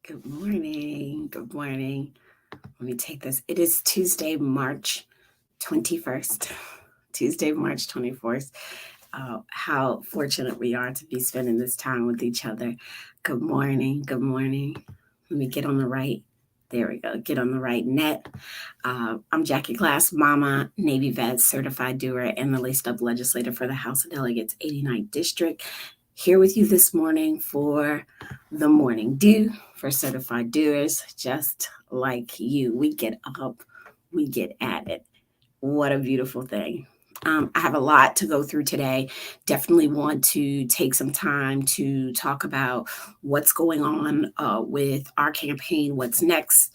Good morning. Good morning. Let me take this. It is Tuesday, March 21st. Tuesday, March 21st. How fortunate we are to be spending this time with each other. Good morning. Good morning. Let me get on the right. There we go. Get on the right net. I'm Jackie Glass, Mama, Navy vet, certified doer, and the laced up legislator for the House of Delegates 89th District. Here with you this morning for the morning dew for certified doers, just like you. We get up, we get at it. What a beautiful thing. I have a lot to go through today. Definitely want to take some time to talk about what's going on with our campaign, what's next,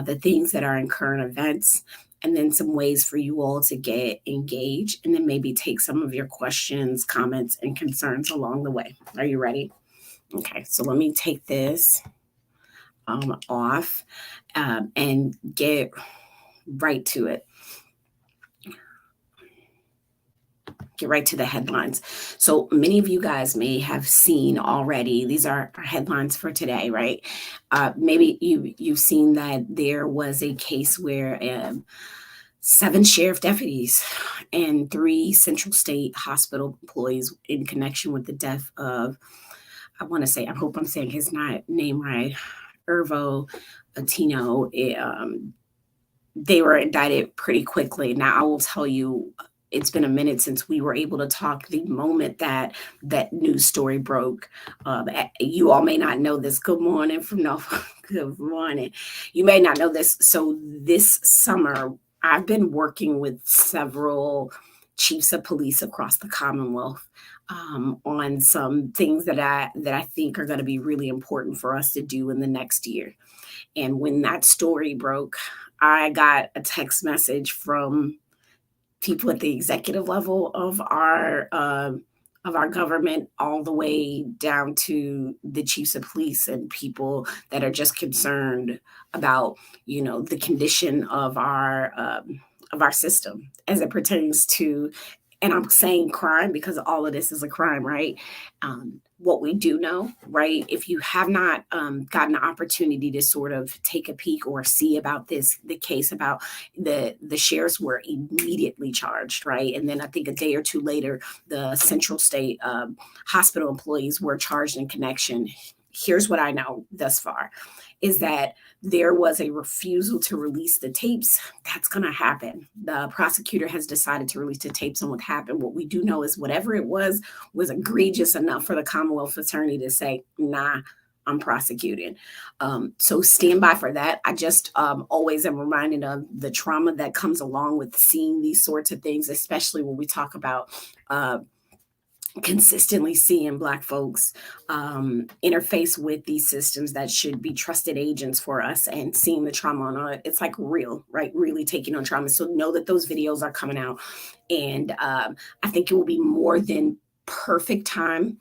the things that are in current events, and then some ways for you all to get engaged, and then maybe take some of your questions, comments, and concerns along the way. Are you ready? Okay, so let me take this off and get right to it. Get right to the headlines. So many of you guys may have seen already. These are our headlines for today, right? Maybe you've seen that there was a case where 7 sheriff deputies and 3 Central State Hospital employees in connection with the death of, I hope I'm saying his name right, Irvo Atino. They were indicted pretty quickly. Now, I will tell you, it's been a minute since we were able to talk. The moment that news story broke, you all may not know this. Good morning from Norfolk. Good morning. You may not know this. So this summer, I've been working with several chiefs of police across the Commonwealth on some things that I think are going to be really important for us to do in the next year. And when that story broke, I got a text message from people at the executive level of our government, all the way down to the chiefs of police and people that are just concerned about, the condition of our system as it pertains to, and I'm saying crime because all of this is a crime, right? What we do know, right? If you have not gotten an opportunity to sort of take a peek or see about the case about the sheriffs were immediately charged, right? And then I think a day or two later, the Central State hospital employees were charged in connection. Here's what I know thus far, is that there was a refusal to release the tapes. That's going to happen. The prosecutor has decided to release the tapes on what happened. What we do know is whatever it was egregious enough for the Commonwealth attorney to say, nah, I'm prosecuting. So stand by for that. I just always am reminded of the trauma that comes along with seeing these sorts of things, especially when we talk about consistently seeing Black folks interface with these systems that should be trusted agents for us, and seeing the trauma on it. It's like real, right? Really taking on trauma. So know that those videos are coming out, and I think it will be more than perfect time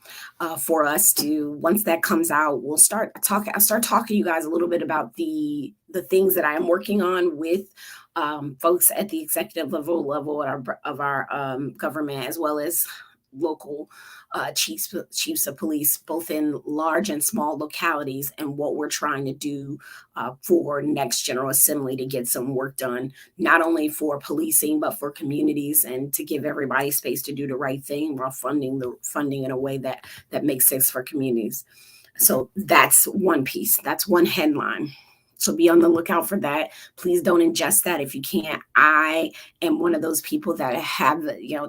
for us to, once that comes out, I'll start talking to you guys a little bit about the things that I am working on with folks at the executive level of our government, as well as local chiefs of police, both in large and small localities, and what we're trying to do for next General Assembly to get some work done, not only for policing, but for communities, and to give everybody space to do the right thing while funding in a way that makes sense for communities. So that's one piece. That's one headline. So be on the lookout for that. Please don't ingest that if you can't. I am one of those people that have,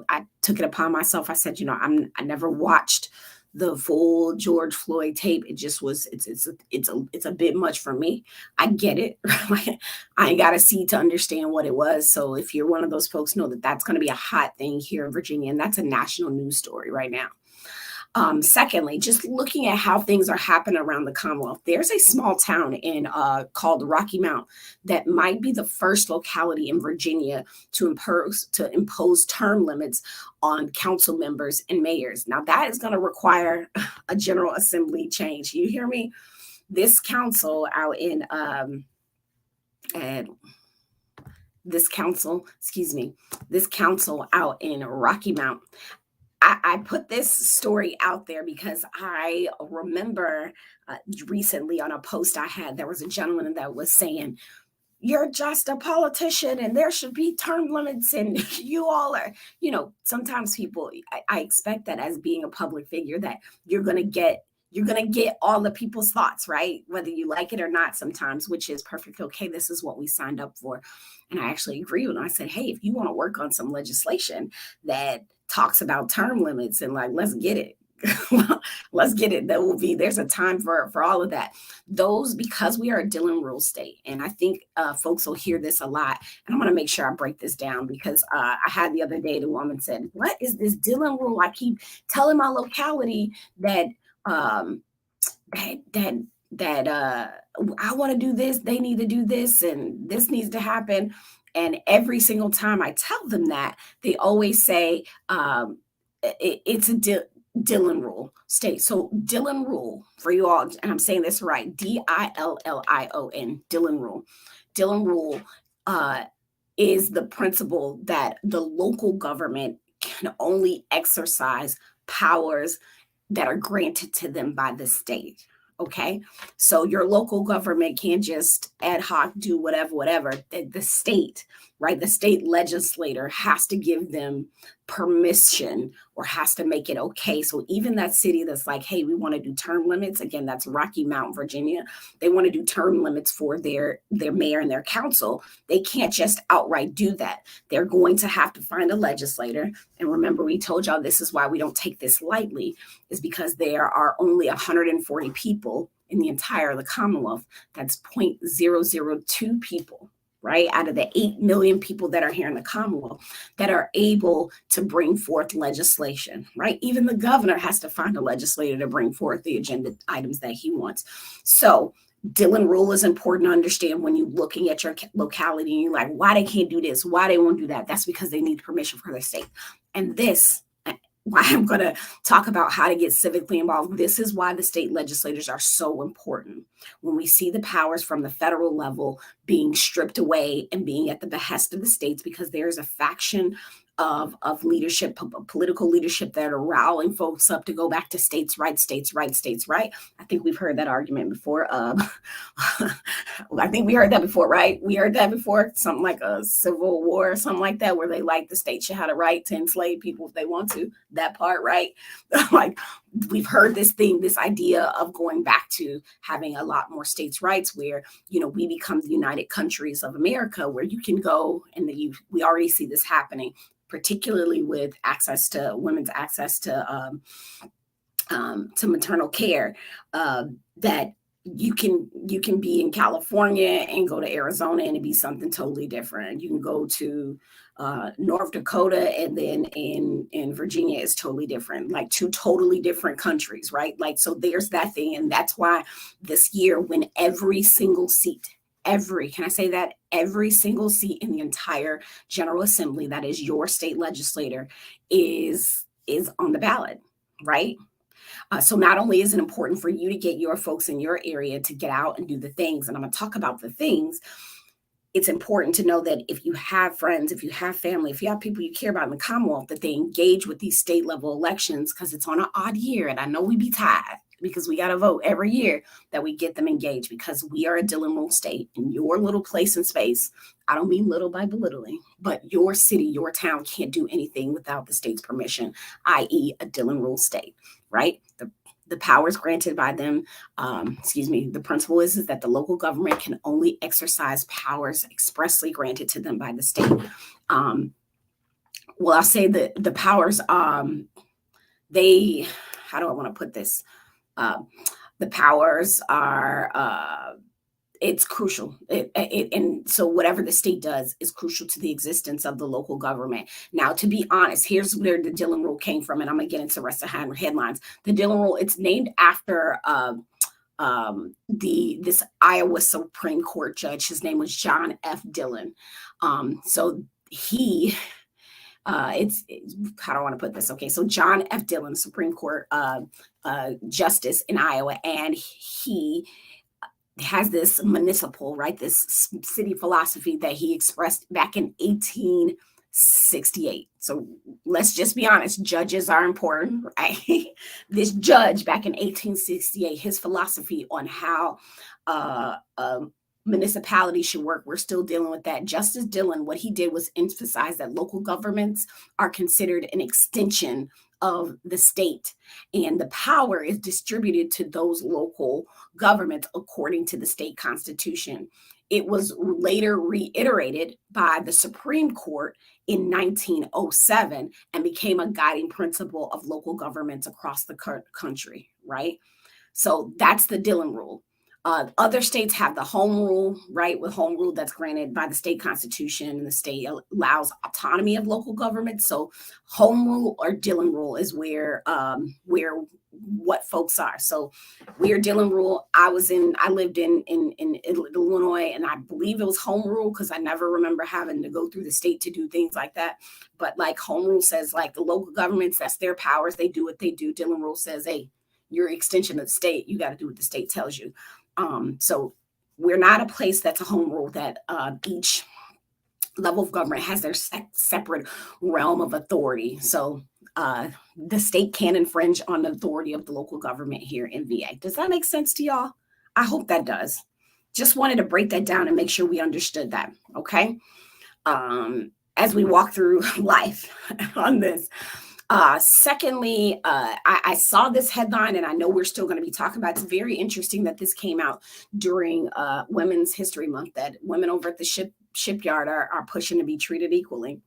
I took it upon myself. I said, I never watched the full George Floyd tape. It just was, it's a bit much for me. I get it. I ain't got to see to understand what it was. So if you're one of those folks, know that that's going to be a hot thing here in Virginia, and that's a national news story right now. Secondly, just looking at how things are happening around the Commonwealth, there's a small town called Rocky Mount that might be the first locality in Virginia to impose term limits on council members and mayors. Now, that is going to require a General Assembly change. You hear me? This council out in this council out in Rocky Mount, I put this story out there because I remember recently on a post I had, there was a gentleman that was saying, you're just a politician and there should be term limits and you all are, sometimes people, I expect that as being a public figure that you're going to get all the people's thoughts, right? Whether you like it or not sometimes, which is perfectly okay. This is what we signed up for. And I actually agree with him. I said, hey, if you want to work on some legislation that talks about term limits and like, let's get it. Let's get it. There's a time for all of that. Those, because we are a Dillon rule state, and I think folks will hear this a lot, and I'm going to make sure I break this down because I had the other day, the woman said, what is this Dillon rule? I keep telling my locality that I want to do this, they need to do this, and this needs to happen. And every single time I tell them that, they always say it's a Dillon rule state. So Dillon rule, for you all, and I'm saying this right, Dilllion, Dillon rule. Dillon rule is the principle that the local government can only exercise powers that are granted to them by the state. Okay, so your local government can't just ad hoc do whatever. The state, right? The state legislator has to give them permission or has to make it okay. So even that city that's like, hey, we want to do term limits. Again, that's Rocky Mount, Virginia. They want to do term limits for their mayor and their council. They can't just outright do that. They're going to have to find a legislator. And remember, we told y'all this is why we don't take this lightly, is because there are only 140 people in the entire the Commonwealth. That's 0.002 people, right? Out of the 8 million people that are here in the Commonwealth that are able to bring forth legislation, right? Even the governor has to find a legislator to bring forth the agenda items that he wants. So Dillon rule is important to understand when you're looking at your locality and you're like, why they can't do this? Why they won't do that? That's because they need permission from the state. And this, why I'm going to talk about how to get civically involved. This is why the state legislators are so important. When we see the powers from the federal level being stripped away and being at the behest of the states, because there's a faction of leadership, political leadership that are rallying folks up to go back to states' rights, states' rights, states' right. I think we've heard that argument before. I think we heard that before, right? We heard that before, something like a civil war or something like that, where they like the state should have a right to enslave people if they want to. That part, right? Like we've heard this thing, this idea of going back to having a lot more states' rights, where we become the United Countries of America, where you can go and we already see this happening, particularly with women's access to maternal care, that you can be in California and go to Arizona and it be something totally different. You can go to North Dakota and then in Virginia is totally different, like two totally different countries, right? Like, so there's that thing. And that's why this year, when every single seat, can I say that? Every single seat in the entire General Assembly, that is your state legislator, is on the ballot, right? So not only is it important for you to get your folks in your area to get out and do the things, and I'm going to talk about the things, it's important to know that if you have friends, if you have family, if you have people you care about in the Commonwealth, that they engage with these state level elections, because it's on an odd year. And I know we be tired because we got to vote every year, that we get them engaged, because we are a Dillon rule state in your little place and space. I don't mean little by belittling, but your city, your town can't do anything without the state's permission, i.e. a Dillon rule state, right? The powers granted by them, the principle is that the local government can only exercise powers expressly granted to them by the state. Well, I'll say that the powers, how do I want to put this? The powers are, it's crucial. And so whatever the state does is crucial to the existence of the local government. Now, to be honest, here's where the Dillon rule came from, and I'm going to get into the rest of the headlines. The Dillon rule, it's named after this Iowa Supreme Court judge. His name was John F. Dillon. So he... it's how do I want to put this? Okay, so John F. Dillon, Supreme Court justice in Iowa, and he has this municipal, right, this city philosophy that he expressed back in 1868. So let's just be honest, judges are important, right? This judge back in 1868, his philosophy on how municipality should work, we're still dealing with that. Justice Dillon, what he did was emphasize that local governments are considered an extension of the state, and the power is distributed to those local governments according to the state constitution. It was later reiterated by the Supreme Court in 1907 and became a guiding principle of local governments across the country, right? So that's the Dillon rule. Other states have the home rule, right? With home rule that's granted by the state constitution, and the state allows autonomy of local government. So home rule or Dillon rule is where what folks are. So we are Dillon rule. I lived in Illinois, and I believe it was home rule because I never remember having to go through the state to do things like that. But like home rule says, like the local governments, that's their powers. They do what they do. Dillon rule says, hey, you're an extension of the state. You got to do what the state tells you. So we're not a place that's a home rule that each level of government has their separate realm of authority. So the state can infringe on the authority of the local government here in VA. Does that make sense to y'all? I hope that does. Just wanted to break that down and make sure we understood that. Okay. As we walk through life on this. Secondly, I saw this headline, and I know we're still going to be talking about it. It's very interesting that this came out during Women's History Month, that women over at the shipyard are pushing to be treated equally.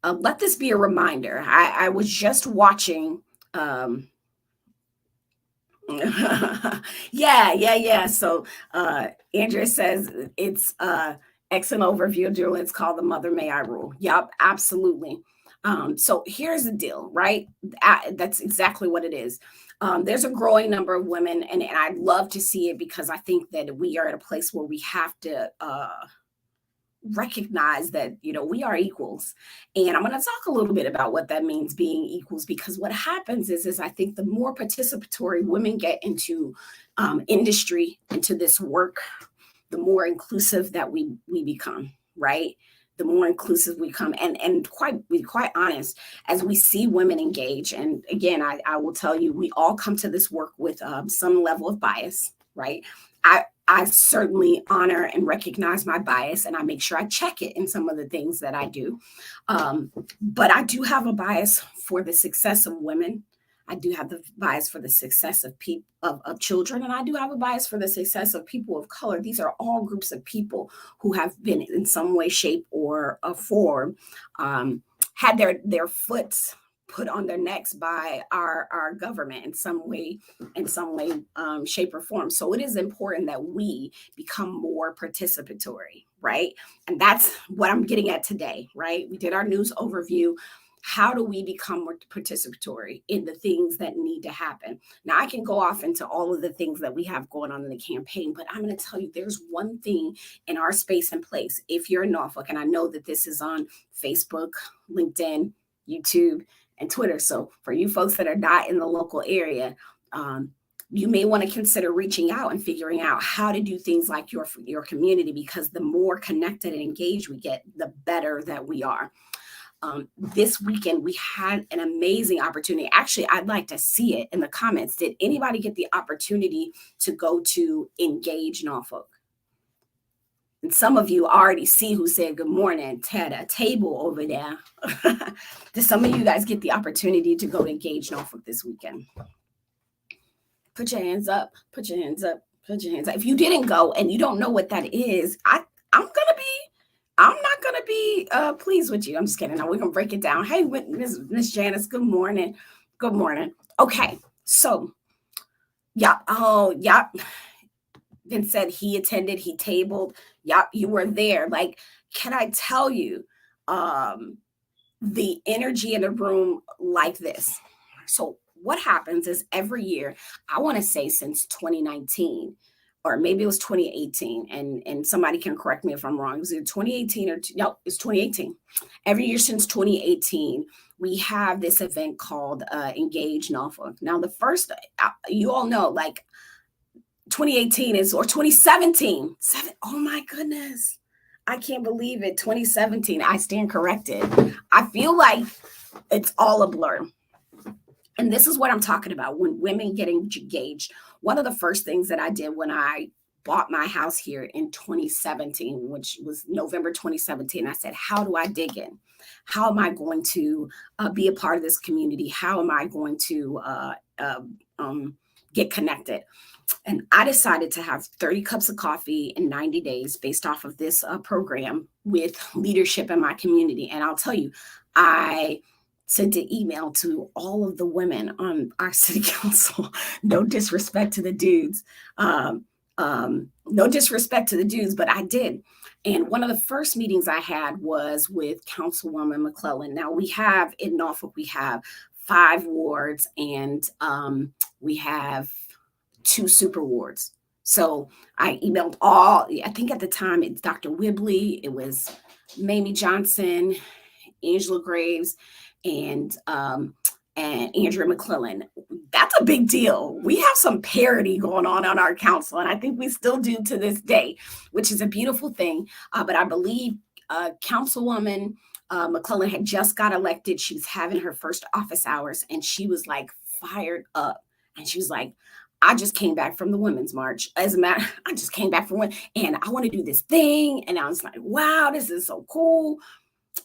Let this be a reminder. I was just watching. Yeah. So Andrea says it's excellent overview, Drew. It's called the Mother May I Rule. Yep, absolutely. So here's the deal, right? That's exactly what it is. There's a growing number of women, and I'd love to see it because I think that we are at a place where we have to recognize that, we are equals. And I'm going to talk a little bit about what that means, being equals, because what happens is I think the more participatory women get into industry, into this work, the more inclusive that we become, right? The more inclusive we become, and be quite honest, as we see women engage. And again, I will tell you, we all come to this work with some level of bias, right? I certainly honor and recognize my bias, and I make sure I check it in some of the things that I do. But I do have a bias for the success of women. I do have the bias for the success of children, and I do have a bias for the success of people of color. These are all groups of people who have been in some way, shape, or form had their foots put on their necks by our government in some way, shape, or form. So it is important that we become more participatory, right? And that's what I'm getting at today, right? We did our news overview. How do we become more participatory in the things that need to happen? Now, I can go off into all of the things that we have going on in the campaign, but I'm going to tell you there's one thing in our space and place. If you're in Norfolk, and I know that this is on Facebook, LinkedIn, YouTube, and Twitter. So for you folks that are not in the local area, you may want to consider reaching out and figuring out how to do things like your community, because the more connected and engaged we get, the better that we are. This weekend, we had an amazing opportunity. Actually, I'd like to see it in the comments. Did anybody get the opportunity to go to Engage Norfolk? And some of you already see who said good morning, Ted, a table over there. Did some of you guys get the opportunity to go to Engage Norfolk this weekend? Put your hands up. Put your hands up. Put your hands up. If you didn't go and you don't know what that is, I'm not going to be pleased with you. I'm just kidding. Now we're going to break it down. Hey, Miss Janice, good morning. Good morning. Okay. So, yeah. Oh, yeah. Vince said he attended, he tabled. Yep, you were there. Like, can I tell you the energy in the room like this? So what happens is every year, I want to say since 2019, or maybe it was 2018, and somebody can correct me if I'm wrong. Was it 2018 or no, it's 2018. Every year since 2018, we have this event called Engage Norfolk. Now, the first, you all know, like, 2018 is, or 2017. Oh my goodness. I can't believe it. 2017. I stand corrected. I feel like it's all a blur. And this is what I'm talking about when women get engaged. One of the first things that I did when I bought my house here in 2017, which was November 2017, I said, how do I dig in? How am I going to be a part of this community? How am I going to get connected? And I decided to have 30 cups of coffee in 90 days based off of this program with leadership in my community. And I'll tell you, I sent an email to all of the women on our city council. No disrespect to the dudes. No disrespect to the dudes, but I did. And one of the first meetings I had was with Councilwoman McClellan. Now we have in Norfolk, we have 5 wards, and we have 2 super wards. So I emailed all, I think at the time it's Dr. Wibley, it was Mamie Johnson, Angela Graves, and Andrea McClellan. That's a big deal. We have some parity going on our council, and I think we still do to this day, which is a beautiful thing. But I believe Councilwoman McClellan had just got elected. She was having her first office hours, and she was like fired up. And she was like, I just came back from the Women's March. As a matter, I just came back from one, and I want to do this thing. And I was like, wow, this is so cool.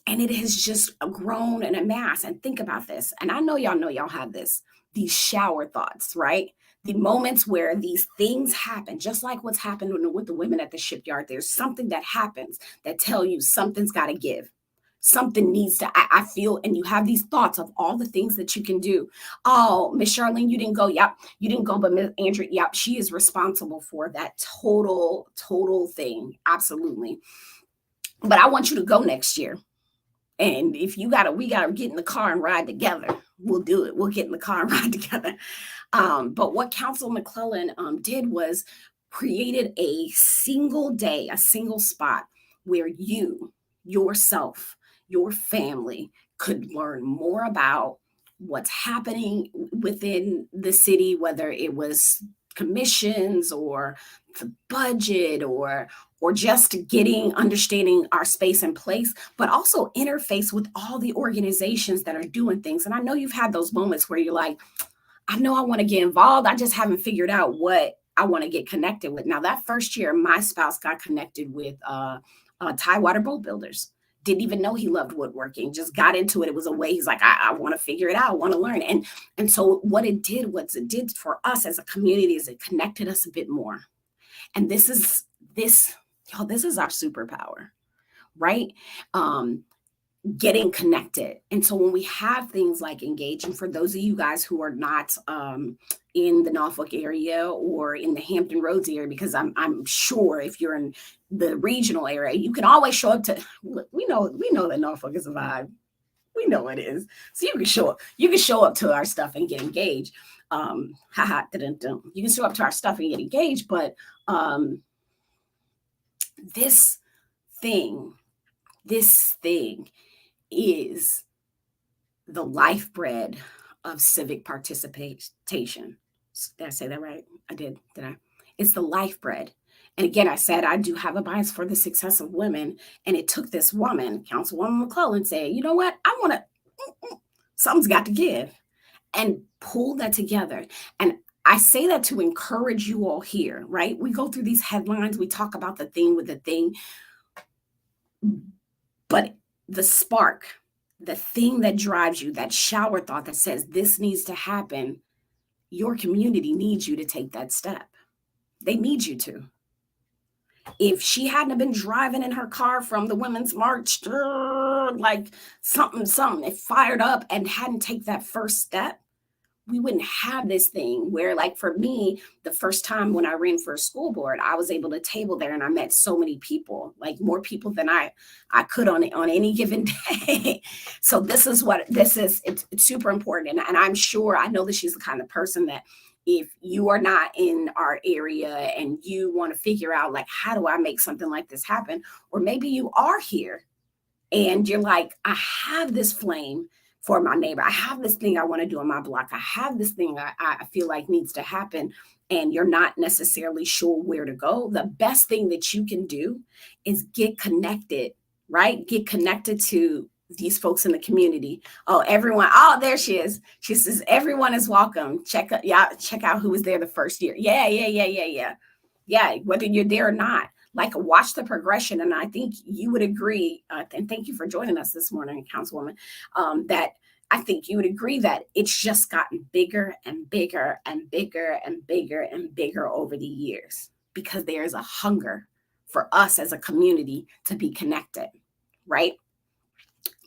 And it has just grown and amassed. And think about this. And I know y'all have this, these shower thoughts, right? The moments where these things happen, just like what's happened with the women at the shipyard. There's something that happens that tell you something's got to give. Something needs to, I feel, and you have these thoughts of all the things that you can do. Oh, Miss Charlene, you didn't go. Yep, you didn't go, but Miss Andrea, yep, she is responsible for that total thing. Absolutely. But I want you to go next year. And if we gotta get in the car and ride together. We'll do it. We'll get in the car and ride together. But what Council McClellan did was created a single day, a single spot where you, yourself, your family could learn more about what's happening within the city, whether it was commissions or the budget or just understanding our space and place, but also interface with all the organizations that are doing things. And I know you've had those moments where you're like, I know I want to get involved. I just haven't figured out what I want to get connected with. Now, that first year, my spouse got connected with Tidewater Boat Builders. Didn't even know he loved woodworking, just got into it. It was a way he's like, I want to figure it out. I want to learn. And so what it did for us as a community is it connected us a bit more. And this is our superpower, right? Getting connected. And so when we have things like Engage, and for those of you guys who are not in the Norfolk area or in the Hampton Roads area, because I'm sure if you're in the regional area, you can always show up to, we know that Norfolk is a vibe. We know it is. So you can show up to our stuff and get engaged. You can show up to our stuff and get engaged, but this thing is the lifeblood of civic participation. Did I say that right? I did. Did I? It's the lifeblood. And again, I said I do have a bias for the success of women. And it took this woman, Councilwoman McClellan, saying, you know what? I want to, something's got to give, and pull that together. And I say that to encourage you all here, right? We go through these headlines. We talk about the thing with the thing. But the spark, the thing that drives you, that shower thought that says this needs to happen, your community needs you to take that step. They need you to. If she hadn't been driving in her car from the Women's March, like something, it fired up and hadn't taken that first step, we wouldn't have this thing where, like, for me, the first time when I ran for a school board, I was able to table there and I met so many people, like more people than I could on any given day. So this is it's super important. And I'm sure, I know that she's the kind of person that if you are not in our area and you want to figure out, like, how do I make something like this happen? Or maybe you are here and you're like, I have this flame for my neighbor. I have this thing I want to do on my block. I have this thing I feel like needs to happen, and you're not necessarily sure where to go. The best thing that you can do is get connected, right? Get connected to these folks in the community. Oh, everyone. Oh, there she is. She says, everyone is welcome. Check out who was there the first year. Yeah, whether you're there or not. Like, watch the progression. And I think you would agree, and thank you for joining us this morning, Councilwoman, that I think you would agree that it's just gotten bigger and bigger and bigger and bigger and bigger over the years, because there is a hunger for us as a community to be connected, right?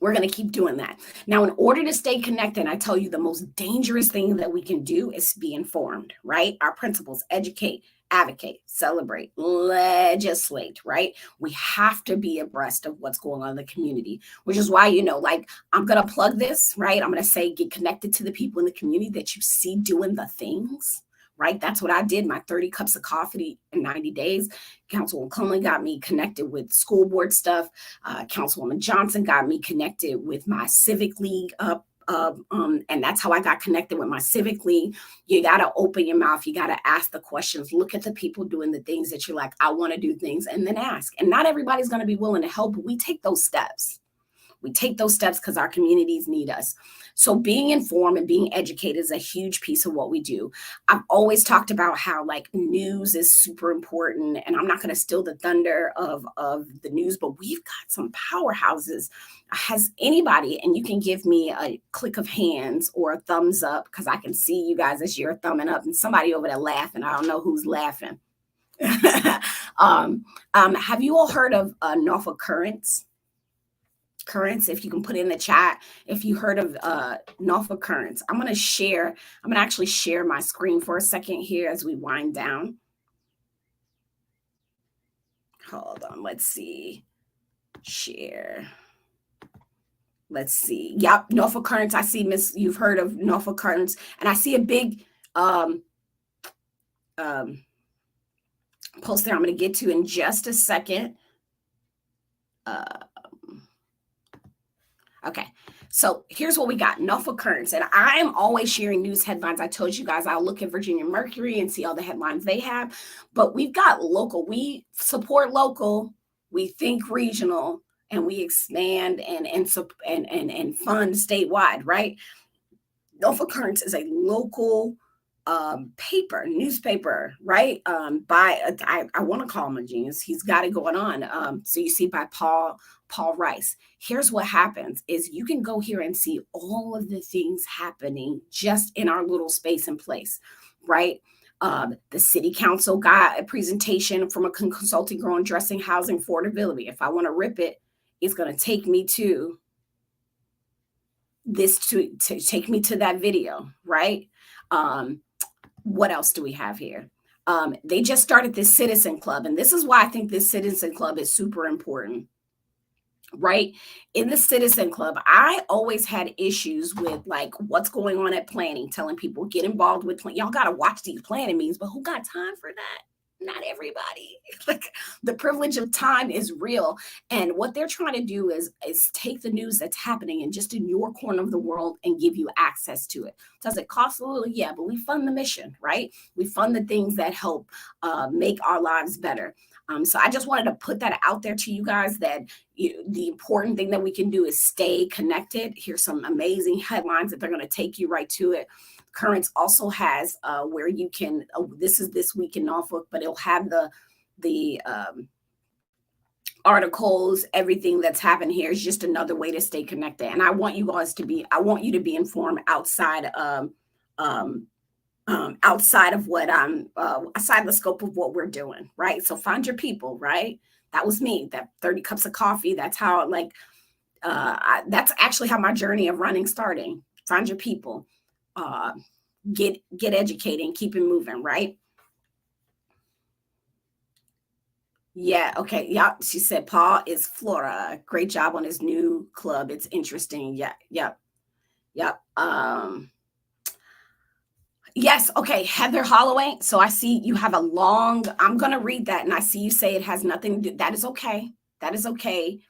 We're going to keep doing that. Now, in order to stay connected, I tell you the most dangerous thing that we can do is be informed, right? Our principles: educate, advocate, celebrate, legislate, right? We have to be abreast of what's going on in the community, which is why, like, I'm going to plug this, right? I'm going to say, get connected to the people in the community that you see doing the things, right? That's what I did. My 30 cups of coffee in 90 days. Councilwoman Conley got me connected with school board stuff. Councilwoman Johnson got me connected with my civic league and that's how I got connected with my civic league. You got to open your mouth. You got to ask the questions. Look at the people doing the things that you're like, I want to do things, and then ask. And not everybody's going to be willing to help, but we take those steps. We take those steps because our communities need us. So being informed and being educated is a huge piece of what we do. I've always talked about how, like, news is super important, and I'm not going to steal the thunder of the news, but we've got some powerhouses. Has anybody, and you can give me a click of hands or a thumbs up, because I can see you guys as you're thumbing up, and somebody over there laughing. I don't know who's laughing. Have you all heard of Norfolk Currents? If you can put in the chat if you heard of Norfolk Currents. I'm going to actually share my screen for a second here as we wind down. Hold on, let's see. Share. Let's see. Yep, Norfolk Currents. I see, Miss, you've heard of Norfolk Currents, and I see a big post there I'm going to get to in just a second. Okay, so here's what we got. Norfolk Currents, and I am always sharing news headlines. I told you guys I'll look at Virginia Mercury and see all the headlines they have, but we've got local. We support local, we think regional, and we expand and fund statewide, right? Norfolk Currents is a local newspaper, right? I want to call him a genius. He's got it going on. So you see, by Paul Rice. Here's what happens is you can go here and see all of the things happening just in our little space and place, right? The city council got a presentation from a consulting girl on addressing housing affordability. If I want to rip it, it's going to take me to this to take me to that video, right? What else do we have here? They just started this citizen club, and this is why I think this citizen club is super important, right? In the citizen club, I always had issues with, like, what's going on at planning, telling people get involved with planning. Y'all got to watch these planning meetings, but who got time for that? Not everybody. Like, the privilege of time is real. And what they're trying to do is take the news that's happening and just in your corner of the world and give you access to it. Does it cost a little? Yeah, but we fund the mission, right? We fund the things that help make our lives better. So I just wanted to put that out there to you guys, that the important thing that we can do is stay connected. Here's some amazing headlines that they're going to take you right to it. Currents also has where you can, this is This Week in Norfolk, but it'll have the articles, everything that's happened here is just another way to stay connected. And I want you to be informed outside of what outside the scope of what we're doing, right? So find your people, right? That was me, that 30 cups of coffee. That's how, that's actually how my journey of running started. Find your people. Get educated and keep it moving, right? Yeah, okay. Yeah, she said Paul is Flora. Great job on his new club. It's interesting. Yeah, yep. Yes, okay, Heather Holloway. So I see you have a long, I'm gonna read that, and I see you say it has nothing to do. That is okay. That is okay.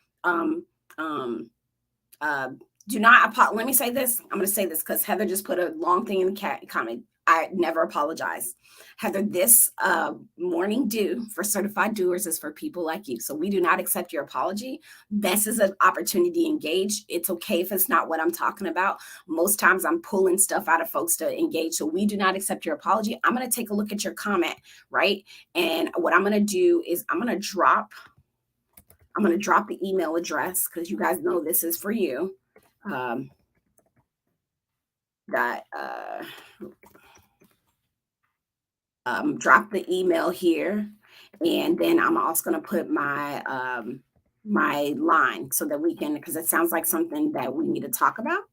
Do not let me say this. I'm going to say this because Heather just put a long thing in the comment. I never apologize. Heather, this morning due for certified doers is for people like you. So we do not accept your apology. This is an opportunity to engage. It's okay if it's not what I'm talking about. Most times I'm pulling stuff out of folks to engage. So we do not accept your apology. I'm going to take a look at your comment, right? And what I'm going to do is I'm going to drop the email address because you guys know this is for you. That drop the email here, and then I'm also going to put my my line so that we can, because it sounds like something that we need to talk about,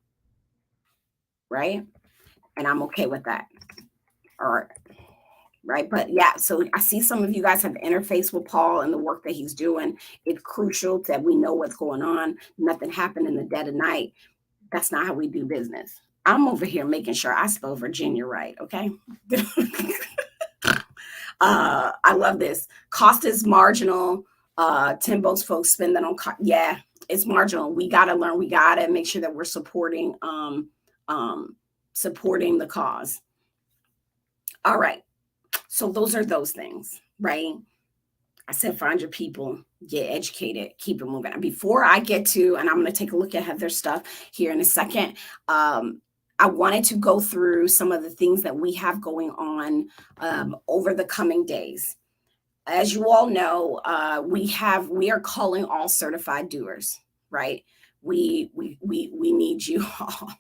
right? And I'm okay with that. All right. Right. But yeah, so I see some of you guys have interfaced with Paul and the work that he's doing. It's crucial that we know what's going on. Nothing happened in the dead of night. That's not how we do business. I'm over here making sure I spell Virginia right. Okay. I love this. Cost is marginal. Timbo's folks spend that on. Yeah, it's marginal. We got to learn. We got to make sure that we're supporting supporting the cause. All right. So those are those things, right? I said, find your people, get educated, keep it moving. Before I get to, and I'm going to take a look at Heather's stuff here in a second. I wanted to go through some of the things that we have going on over the coming days. As you all know, we are calling all certified doers, right? We need you all.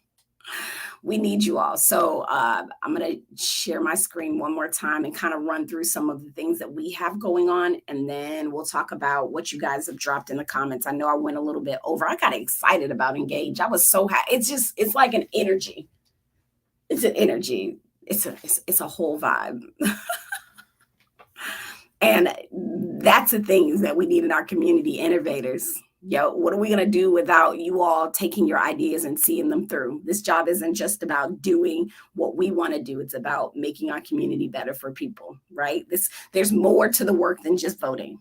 We need you all. So I'm going to share my screen one more time and kind of run through some of the things that we have going on. And then we'll talk about what you guys have dropped in the comments. I know I went a little bit over. I got excited about Engage. I was so happy. It's like an energy. It's an energy. It's a whole vibe. And that's the things that we need in our community, innovators. Yo, what are we going to do without you all taking your ideas and seeing them through? This job isn't just about doing what we want to do. It's about making our community better for people, right? There's more to the work than just voting.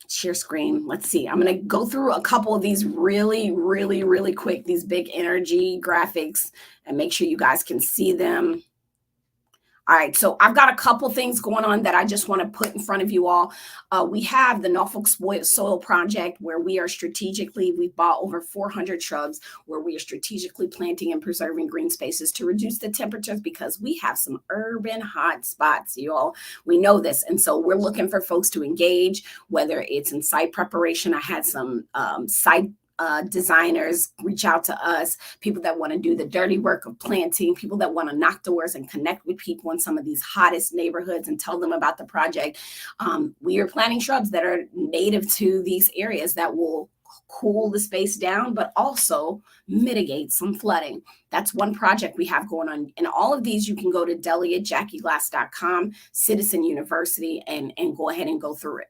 Share screen. Let's see. I'm going to go through a couple of these really, really, really quick, these big energy graphics, and make sure you guys can see them. All right, so I've got a couple things going on that I just want to put in front of you all. We have the Norfolk Soil Project, where we've bought over 400 shrubs, where we are strategically planting and preserving green spaces to reduce the temperatures, because we have some urban hot spots, you all. We know this. And so we're looking for folks to engage, whether it's in site preparation. I had some site designers reach out to us, people that want to do the dirty work of planting, people that want to knock doors and connect with people in some of these hottest neighborhoods and tell them about the project. We are planting shrubs that are native to these areas that will cool the space down, but also mitigate some flooding. That's one project we have going on. And all of these, you can go to delegatejackieglass.com, Citizen University, and go ahead and go through it.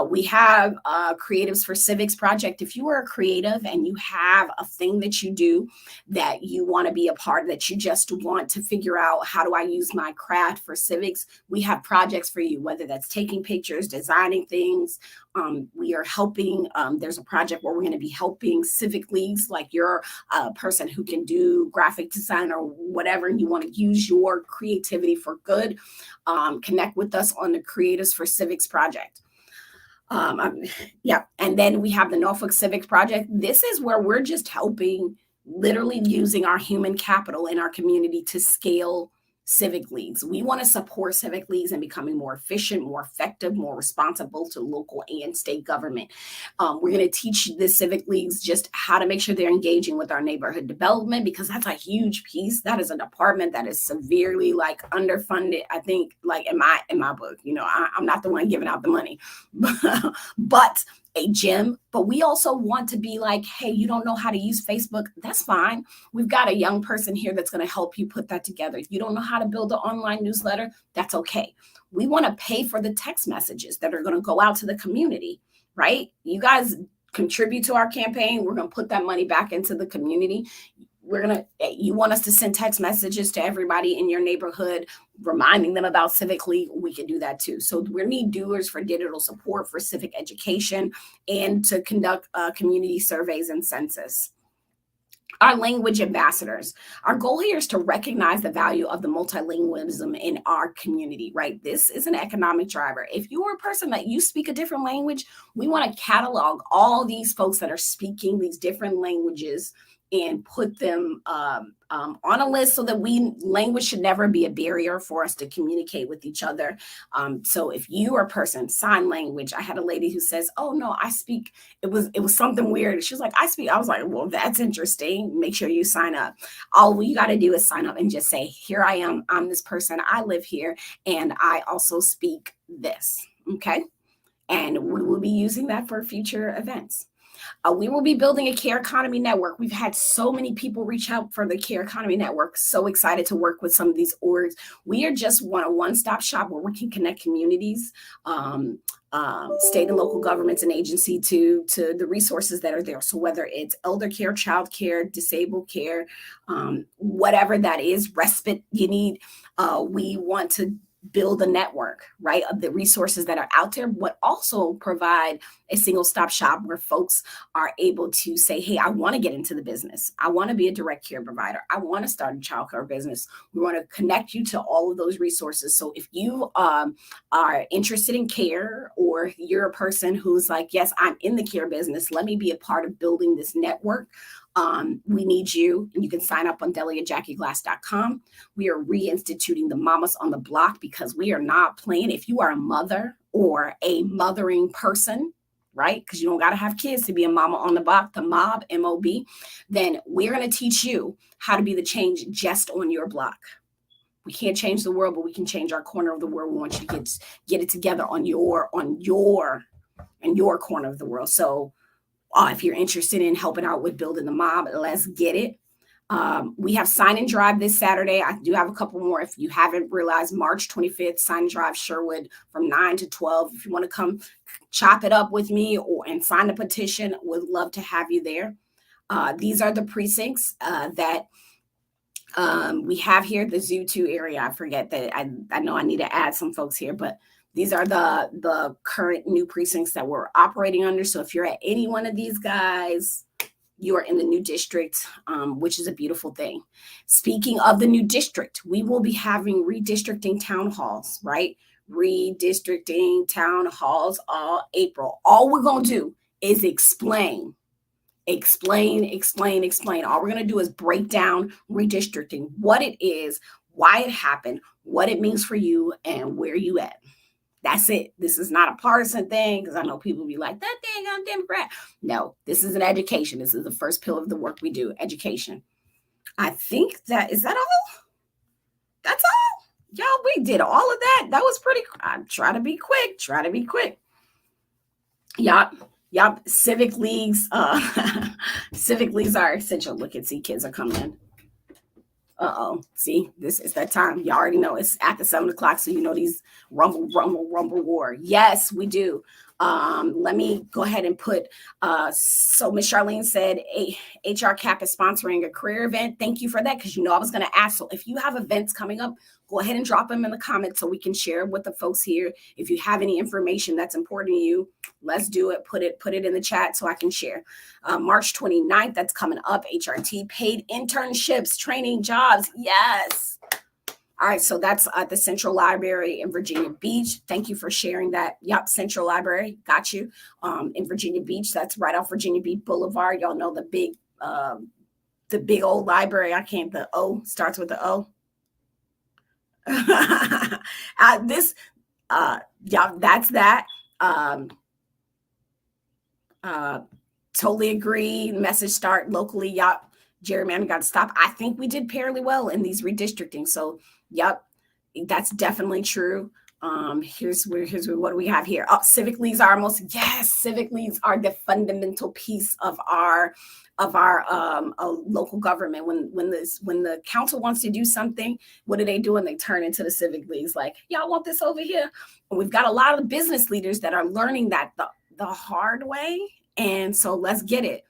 We have Creatives for Civics project. If you are a creative and you have a thing that you do that you want to be a part of, that you just want to figure out, how do I use my craft for civics? We have projects for you, whether that's taking pictures, designing things. We are helping. There's a project where we're going to be helping civic leagues, like you're a person who can do graphic design or whatever, and you want to use your creativity for good. Connect with us on the Creatives for Civics project. Yeah. And then we have the Norfolk Civics Project. This is where we're just helping, literally using our human capital in our community to scale civic leagues. We want to support civic leagues in becoming more efficient, more effective, more responsible to local and state government. We're going to teach the civic leagues just how to make sure they're engaging with our neighborhood development, because that's a huge piece. That is a department that is severely underfunded. I think in my book, I'm not the one giving out the money, but a gym. But we also want to be like, hey, you don't know how to use Facebook? That's fine. We've got a young person here that's going to help you put that together. If you don't know how to build an online newsletter, that's okay. We want to pay for the text messages that are going to go out to the community, right? You guys contribute to our campaign. We're going to put that money back into the community. you want us to send text messages to everybody in your neighborhood, reminding them about Civic League, we can do that too. So we need doers for digital support, for civic education, and to conduct community surveys and census. Our language ambassadors. Our goal here is to recognize the value of the multilingualism in our community, right? This is an economic driver. If you are a person that you speak a different language, we want to catalog all these folks that are speaking these different languages and put them on a list so that language should never be a barrier for us to communicate with each other. So if you are a person, sign language. I had a lady who says, oh no, I speak, it was something weird. She was like, I speak. I was like, well, that's interesting. Make sure you sign up. All you got to do is sign up and just say, here I am. I'm this person. I live here. And I also speak this. Okay. And we will be using that for future events. We will be building a care economy network. We've had so many people reach out for the care economy network. So excited to work with some of these orgs. We are just a one-stop shop where we can connect communities, state and local governments and agency to the resources that are there. So whether it's elder care, child care, disabled care, whatever that is, respite you need, we want to build a network, right, of the resources that are out there, but also provide a single stop shop where folks are able to say, hey, I want to get into the business. I want to be a direct care provider. I want to start a childcare business. We want to connect you to all of those resources. So if you are interested in care, or you're a person who's like, yes, I'm in the care business, let me be a part of building this network. We need you, and you can sign up on delegatejackieglass.com. We are reinstituting the Mamas on the Block because we are not playing. If you are a mother or a mothering person, right? Because you don't got to have kids to be a mama on the block, the mob, M-O-B, then we're going to teach you how to be the change just on your block. We can't change the world, but we can change our corner of the world. We want you to get it together on your corner of the world. So if you're interested in helping out with building the mob, let's get it. We have sign and drive this Saturday. I do have a couple more. If you haven't realized, March 25th, sign and drive Sherwood from 9 to 12. If you want to come chop it up with me and sign the petition, would love to have you there. These are the precincts that we have here, the Zoo 2 area. I forget that. I know I need to add some folks here, but these are the current new precincts that we're operating under. So if you're at any one of these guys, you are in the new district, which is a beautiful thing. Speaking of the new district, we will be having redistricting town halls, right? Redistricting town halls all April. All we're going to do is explain. All we're going to do is break down redistricting, what it is, why it happened, what it means for you, and where you at. That's it. This is not a partisan thing, because I know people be like, that thing on Democrat. No, this is an education. This is the first pillar of the work we do, education. I think is that all? That's all? Y'all, we did all of that. That was pretty, I'm trying to be quick. Yup. Civic leagues. Civic leagues are essential. Look and see, kids are coming in. See, this is that time. You already know it's after 7 o'clock. So, you know, these rumble war. Yes, we do. Let me go ahead and put, so Miss Charlene said HR CAP is sponsoring a career event. Thank you for that. Cause you know, I was going to ask. So if you have events coming up, go ahead and drop them in the comments so we can share with the folks here. If you have any information that's important to you, let's do it. Put it in the chat so I can share. March 29th, that's coming up. HRT, paid internships, training jobs. Yes. All right, so that's at the Central Library in Virginia Beach. Thank you for sharing that. Yep, Central Library, got you. In Virginia Beach, that's right off Virginia Beach Boulevard. Y'all know the big old library. The O starts with the O. That's that. Totally agree. Message start locally. Yup. Gerrymandering got to stop. I think we did fairly well in these redistricting. So, yep, that's definitely true. Here's what do we have here. Civic leagues are civic leagues are the fundamental piece of our local government. When the council wants to do something, what do? And they turn into the civic leagues. Like, y'all want this over here? And we've got a lot of business leaders that are learning that the hard way. And so let's get it.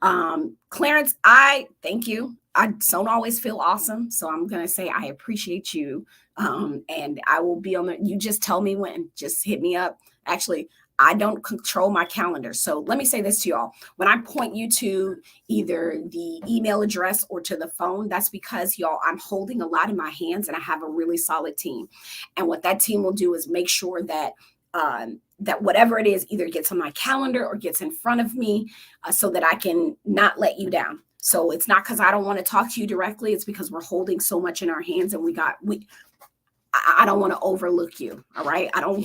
Clarence, I thank you. I don't always feel awesome. So I'm going to say I appreciate you. And I will be on you just tell me when, just hit me up. Actually, I don't control my calendar. So let me say this to y'all. When I point you to either the email address or to the phone, that's because y'all, I'm holding a lot in my hands and I have a really solid team. And what that team will do is make sure that that whatever it is either gets on my calendar or gets in front of me so that I can not let you down. So it's not because I don't want to talk to you directly. It's because we're holding so much in our hands and I don't want to overlook you. All right. I don't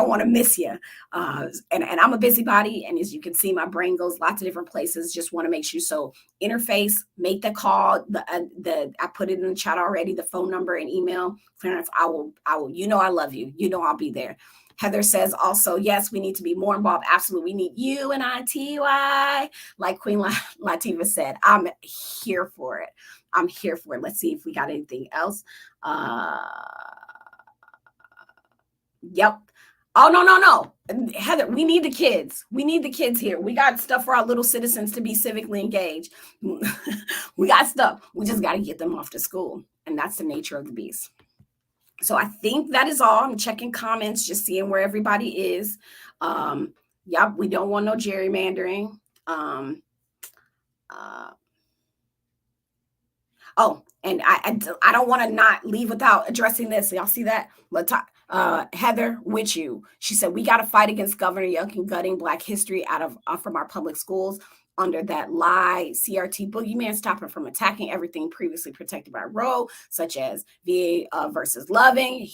want to miss you. And I'm a busybody. And as you can see, my brain goes lots of different places. Just want to make sure. So interface, make the call. I put it in the chat already, the phone number and email. Clarence, I will, I love you. I'll be there. Heather says also, yes, we need to be more involved. Absolutely. We need you and ITY. Like Queen Latifah said, I'm here for it. Let's see if we got anything else. Yep. Oh, no. Heather, we need the kids. We need the kids here. We got stuff for our little citizens to be civically engaged. We got stuff. We just got to get them off to school. And that's the nature of the beast. So I think that is all. I'm checking comments, just seeing where everybody is. Yep, we don't want no gerrymandering. And I don't want to not leave without addressing this. Y'all see that? Heather with you. She said, we got to fight against Governor Youngkin gutting Black history out of from our public schools under that lie. CRT boogeyman, stop him from attacking everything previously protected by Roe, such as VA versus Loving.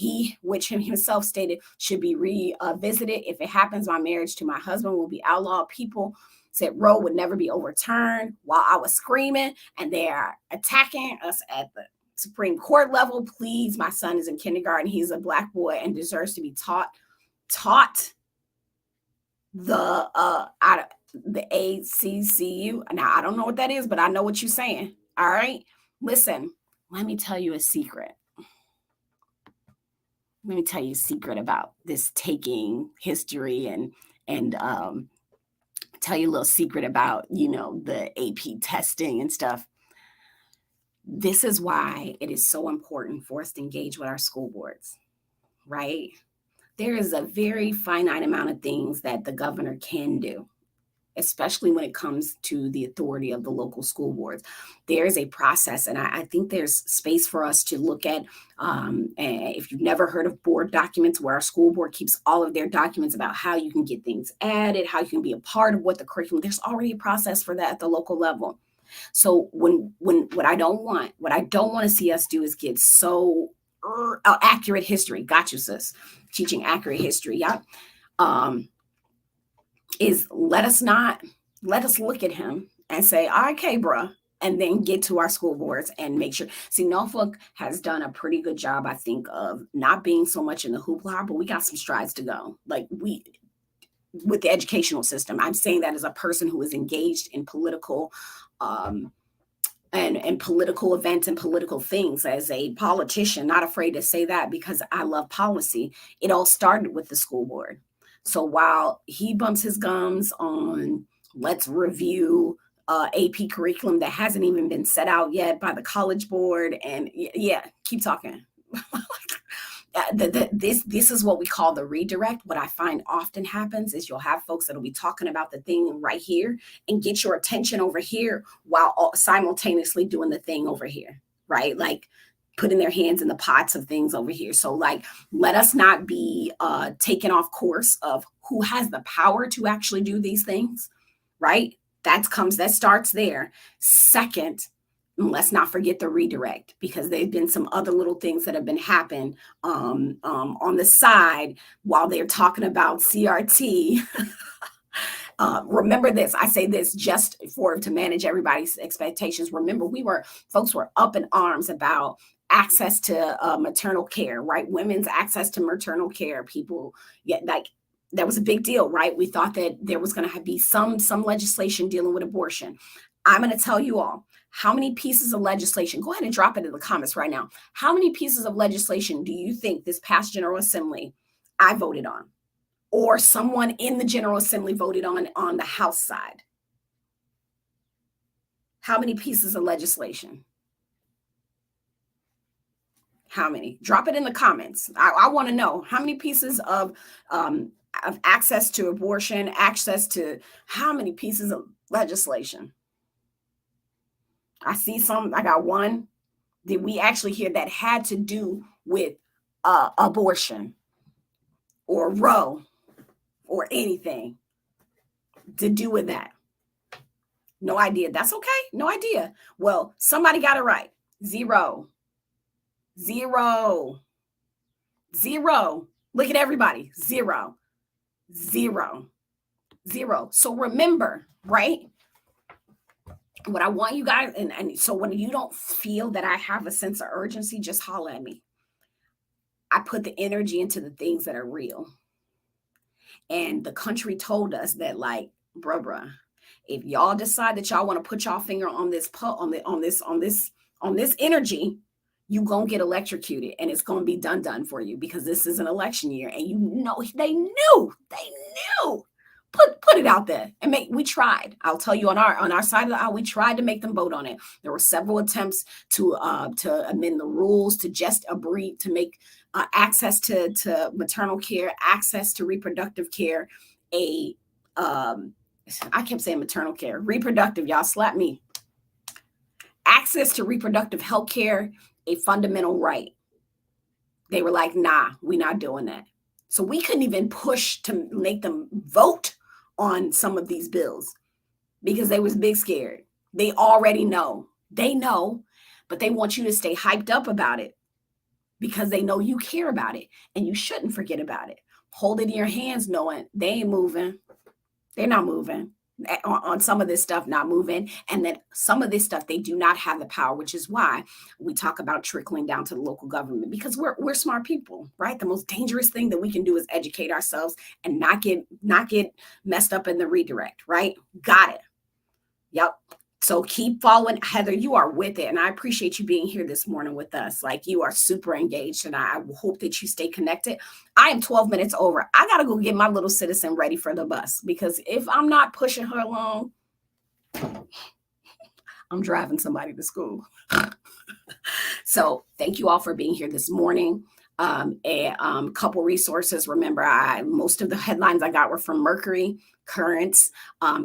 Which him himself stated should be revisited. If it happens, my marriage to my husband will be outlawed. People said Roe would never be overturned while I was screaming, and they are attacking us at the Supreme Court level. Please, my son is in kindergarten. He's a Black boy and deserves to be taught the ACCU. Now, I don't know what that is, but I know what you're saying. All right. Listen, let me tell you a secret. Let me tell you a secret about this taking history and tell you a little secret about, the AP testing and stuff. This is why it is so important for us to engage with our school boards, right? There is a very finite amount of things that the governor can do, especially when it comes to the authority of the local school boards. There is a process, and I think there's space for us to look at. If you've never heard of board documents, where our school board keeps all of their documents about how you can get things added, how you can be a part of what the curriculum, there's already a process for that at the local level. So what I don't want to see us do is get so accurate history. Got you, sis. Teaching accurate history. Yeah. Is let us look at him and say, okay, bruh, and then get to our school boards and make sure. See, Norfolk has done a pretty good job, I think, of not being so much in the hoopla, but we got some strides to go. With the educational system, I'm saying that as a person who is engaged in political and political events and political things, as a politician, not afraid to say that because I love policy. It all started with the school board. So while he bumps his gums on let's review AP curriculum that hasn't even been set out yet by the college board, and keep talking. This is what we call the redirect. What I find often happens is you'll have folks that'll be talking about the thing right here and get your attention over here while simultaneously doing the thing over here, right? Like putting their hands in the pots of things over here. So let us not be taken off course of who has the power to actually do these things, right? That starts there. Second, let's not forget the redirect, because there've been some other little things that have been happening on the side while they're talking about CRT. Remember this, I say this just to manage everybody's expectations. Remember, folks were up in arms about access to maternal care, right? Women's access to maternal care. People, that was a big deal, right? We thought that there was going to be some legislation dealing with abortion. I'm going to tell you all, how many pieces of legislation, go ahead and drop it in the comments right now. How many pieces of legislation do you think this past General Assembly I voted on, or someone in the General Assembly voted on the House side? How many pieces of legislation? How many? Drop it in the comments. I want to know how many pieces of access to abortion, access to how many pieces of legislation? I see some. I got one. Did we actually hear that had to do with abortion or Roe or anything to do with that? No idea. That's okay. No idea. Well, somebody got it right. Zero. Zero. Zero. Look at everybody. Zero. Zero. Zero. So remember, right? What I want you guys, and so when you don't feel that I have a sense of urgency, just holler at me. I put the energy into the things that are real. And the country told us that, like, bruh, if y'all decide that y'all want to put y'all finger on this on this energy, you gonna get electrocuted, and it's gonna be done for you, because this is an election year, and you know they knew. Put it out there and we tried. I'll tell you, on our side of the aisle, we tried to make them vote on it. There were several attempts to amend the rules, to just agree to make access to maternal care, access to reproductive care, I kept saying maternal care, reproductive, y'all slap me. Access to reproductive health care, a fundamental right. They were like, nah, we're not doing that. So we couldn't even push to make them vote on some of these bills because they was big scared. They already know. They know, but they want you to stay hyped up about it because they know you care about it, and you shouldn't forget about it. Hold it in your hands knowing they ain't moving. They're not moving on some of this stuff, not moving. And then some of this stuff, they do not have the power, which is why we talk about trickling down to the local government, because we're smart people, right? The most dangerous thing that we can do is educate ourselves and not get messed up in the redirect, right? Got it. Yep. So keep following. Heather, you are with it. And I appreciate you being here this morning with us. Like, you are super engaged, and I hope that you stay connected. I am 12 minutes over. I got to go get my little citizen ready for the bus, because if I'm not pushing her along, I'm driving somebody to school. So thank you all for being here this morning. A couple resources. Remember, most of the headlines I got were from Mercury Currents.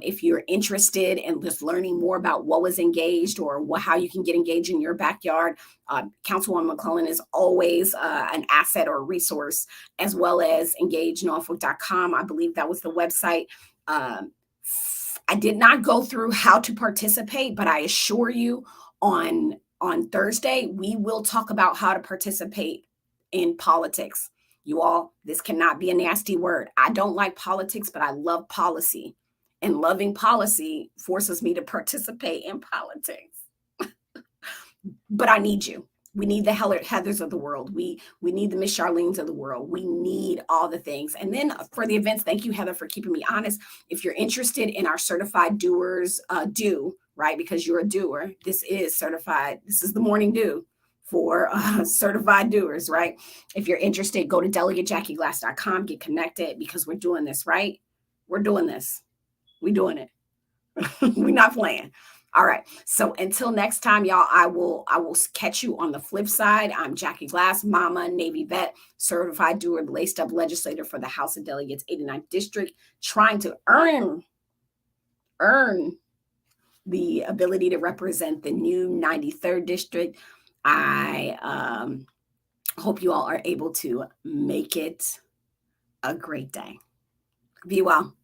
If you're interested in just learning more about what was engaged, or how you can get engaged in your backyard, Councilwoman McClellan is always an asset or a resource, as well as engagenorfolk.com. I believe that was the website. I did not go through how to participate, but I assure you on Thursday, we will talk about how to participate in politics. You all, this cannot be a nasty word. I don't like politics, but I love policy. And loving policy forces me to participate in politics. But I need you. We need the Heathers of the world. We need the Miss Charlene's of the world. We need all the things. And then for the events, thank you, Heather, for keeping me honest. If you're interested in our certified doers, right? Because you're a doer. This is certified. This is the morning dew for certified doers, right? If you're interested, go to delegatejackieglass.com, get connected, because we're doing this, right? We're doing this. We're doing it. We're not playing. All right. So until next time, y'all, I will catch you on the flip side. I'm Jackie Glass, mama, Navy vet, certified doer, laced up legislator for the House of Delegates 89th District, trying to earn the ability to represent the new 93rd District. I hope you all are able to make it a great day. Be well.